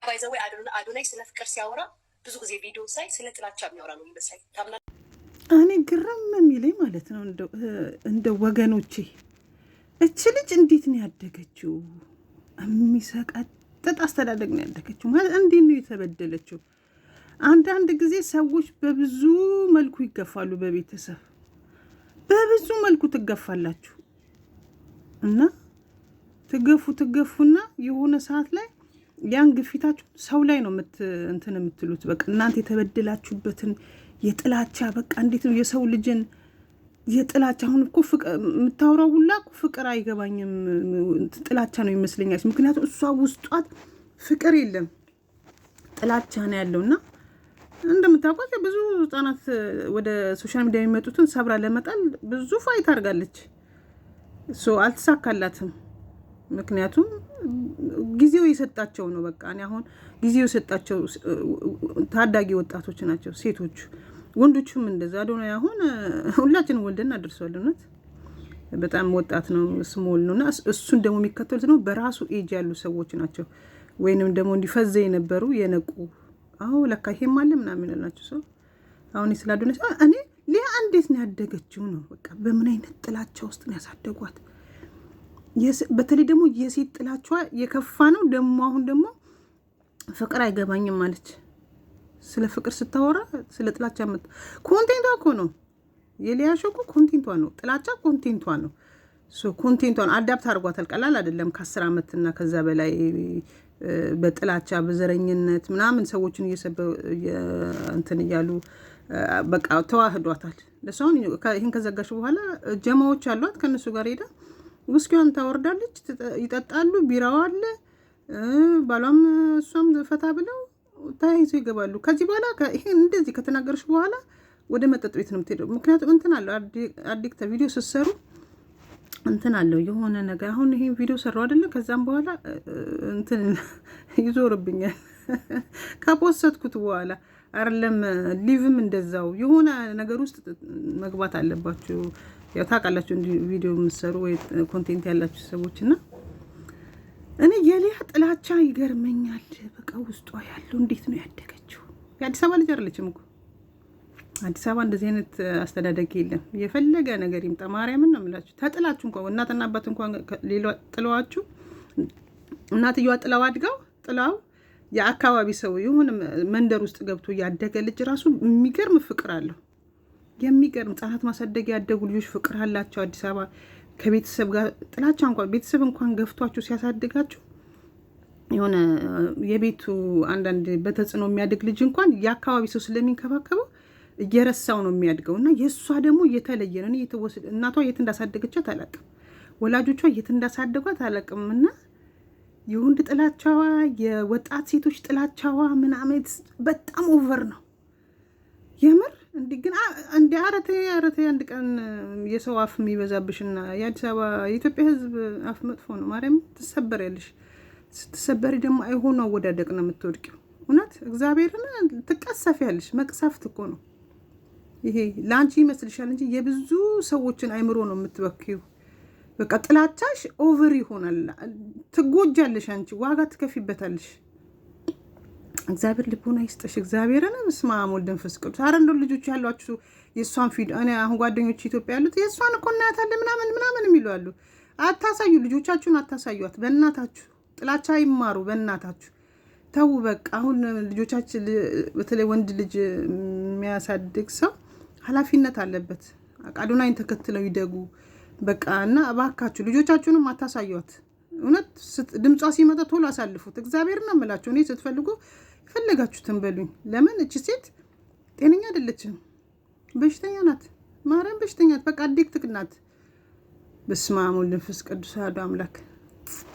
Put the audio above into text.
ባይዘው አዶናይ ስለ ፍቅር ሲያወራ ብዙ ጊዜ ቪዲዮ ሳይ ስለ ጥላቻ የሚያወራ ነው የሚመስለኝ። እኔ ግርም የሚለኝ ማለት ነው እንደ ወገኖቼ እች ልጅ እንዴት ነው ያደገችው? የሚሰቀጥጥ አስተዳደግ ነው ያደገችው ማለት እንዴት ነው የተበደለችው? አንዳንድ ጊዜ ሰዎች በብዙ መልኩ ይገፋሉ። በቤተሰብ በብዙ መልኩ ትገፋላችሁ እና ትገፉና የሆነ ሰዓት ላይ ያን ግፊታችሁ ሰው ላይ ነው እንትን የምትሉት። በቃ እናንተ የተበደላችሁበትን የጥላቻ በቃ እንዴት ነው የሰው ልጅን የጥላቻ አሁን እኮ የምታወራው ሁላ ፍቅር አይገባኝም፣ ጥላቻ ነው ይመስለኛል። ምክንያቱም እሷ ውስጧት ፍቅር የለም ጥላቻ ነው ያለውና እንደምታውቁት ብዙ ህጻናት ወደ ሶሻል ሚዲያ የሚመጡትን ሰብራ ለመጣል ብዙ ፋይት አድርጋለች። አልተሳካላትም። ምክንያቱም ጊዜው የሰጣቸው ነው። በቃ እኔ አሁን ጊዜው የሰጣቸው ታዳጊ ወጣቶች ናቸው፣ ሴቶቹ ወንዶቹም እንደዛ። አዶናይ አሁን ሁላችንም ወልደን አድርሷል። እውነት በጣም ወጣት ነው፣ ስሞል ነውና እሱን ደግሞ የሚከተሉት ነው በራሱ ኤጅ ያሉ ሰዎች ናቸው፣ ወይንም ደግሞ እንዲፈዘ የነበሩ የነቁ ለካ ይሄም አለ ምናምን ናቸው። ሰው አሁን ስለ አዶናይ እኔ ሊያ እንዴት ነው ያደገችው ነው በቃ በምን አይነት ጥላቻ ውስጥ ነው ያሳደጓት? በተለይ ደግሞ የሴት ጥላቻዋ የከፋ ነው። ደግሞ አሁን ደግሞ ፍቅር አይገባኝም ማለች። ስለ ፍቅር ስታወራ ስለ ጥላቻ ኮንቴንቷ እኮ ነው የሊያ ሾው እኮ ኮንቴንቷ ነው። ጥላቻ ኮንቴንቷ ነው። ኮንቴንቷን አዳፕት አድርጓታል። ቀላል አይደለም። ከ10 ዓመት እና ከዛ በላይ በጥላቻ በዘረኝነት ምናምን ሰዎችን እንትን እያሉ በቃ ተዋህዷታል። ለሰውን ይሄን ከዘጋሽ በኋላ ጀማዎች አሏት ከነሱ ጋር ሄዳ ውስኪዋን ታወርዳለች፣ ይጠጣሉ፣ ቢራው አለ፣ ባሏም እሷም ፈታ ብለው ተያይዘው ይገባሉ። ከዚህ በኋላ ይሄን እንደዚህ ከተናገረሽ በኋላ ወደ መጠጥ ቤት ነው የምትሄደው። ምክንያቱም እንትን አለው አዲክተ ቪዲዮ ስትሰሩ እንትን አለው የሆነ ነገር። አሁን ይሄን ቪዲዮ ሰራው አይደለ? ከዛም በኋላ እንትን ይዞርብኛል ከፖስትኩት በኋላ አይደለም። ሊቭም እንደዛው የሆነ ነገር ውስጥ መግባት አለባችሁ። ያው ታውቃላችሁ እንዲ ቪዲዮ የምትሰሩ ወይ ኮንቴንት ያላችሁ ሰዎችና እኔ የሊያ ጥላቻ ይገርመኛል። በቃ ውስጧ ያለው እንዴት ነው ያደገችው? የአዲስ አበባ ልጅ አይደለችም እኮ። አዲስ አበባ እንደዚህ አይነት አስተዳደግ የለም። የፈለገ ነገር ይምጣ ማርያምን ነው የምላችሁ። ተጥላችሁ እንኳን እናትና አባት እንኳን ሌላ ጥለዋችሁ እናትየዋ ጥላው አድጋው ጥላው የአካባቢ ሰው የሆነ መንደር ውስጥ ገብቶ ያደገ ልጅ ራሱ የሚገርም ፍቅር አለው። የሚገርም ህጻናት ማሳደግ ያደጉ ልጆች ፍቅር አላቸው። አዲስ አበባ ከቤተሰብ ጋር ጥላቻ እንኳን ቤተሰብ እንኳን ገፍቷችሁ ሲያሳድጋችሁ የሆነ የቤቱ አንዳንድ በተጽዕኖ የሚያድግ ልጅ እንኳን የአካባቢ ሰው ስለሚንከባከበው እየረሳው ነው የሚያድገው። እና የእሷ ደግሞ እየተለየ ነው። እናቷ የት እንዳሳደገቻት አላውቅም፣ ወላጆቿ የት እንዳሳደጓት አላውቅም። እና የወንድ ጥላቻዋ የወጣት ሴቶች ጥላቻዋ ምናምን በጣም ኦቨር ነው የምር። ግን እንደ አረተ አንድ ቀን የሰው አፍ የሚበዛብሽና የአዲስ አበባ የኢትዮጵያ ሕዝብ አፍ መጥፎ ነው። ማርያም ትሰበሪያለሽ። ስትሰበሪ ደግሞ አይሆኑ አወዳደቅ ነው የምትወድቂው። እውነት እግዚአብሔርን ትቀሰፊያለሽ። መቅሰፍት እኮ ነው ይሄ። ለአንቺ ይመስልሻል እንጂ የብዙ ሰዎችን አይምሮ ነው የምትበኪው። በቃ ጥላቻሽ ኦቨር ይሆናል። ትጎጃለሽ፣ አንቺ ዋጋ ትከፊበታለሽ። እግዚአብሔር ልቦና ይስጥሽ። እግዚአብሔርን መስማ ወልድ መንፈስ ቅዱስ። አረ እንደው ልጆች ያሏችሁ የእሷን ፊድ እኔ አሁን ጓደኞች ኢትዮጵያ ያሉት የእሷን እኮ እናያታለን ምናምን የሚሉ አሉ። አታሳዩ፣ ልጆቻችሁን አታሳዩት። በእናታችሁ ጥላቻ ይማሩ፣ በእናታችሁ ተው። በቃ አሁን ልጆቻችን በተለይ ወንድ ልጅ የሚያሳድግ ሰው ኃላፊነት አለበት። አዶናይን ተከትለው ይደጉ በቃ። እና እባካችሁ ልጆቻችሁንም አታሳዩት። እውነት ድምጿ ሲመጣ ቶሎ አሳልፉት። እግዚአብሔር ነው የምላችሁ። እኔ ስትፈልጉ ፈለጋችሁትን በሉኝ። ለምን እቺ ሴት ጤነኛ አይደለችም፣ በሽተኛ ናት። ማርያም በሽተኛ ናት። በቃ አዲክት ናት። በስመ አብ ወወልድ ወመንፈስ ቅዱስ አሐዱ አምላክ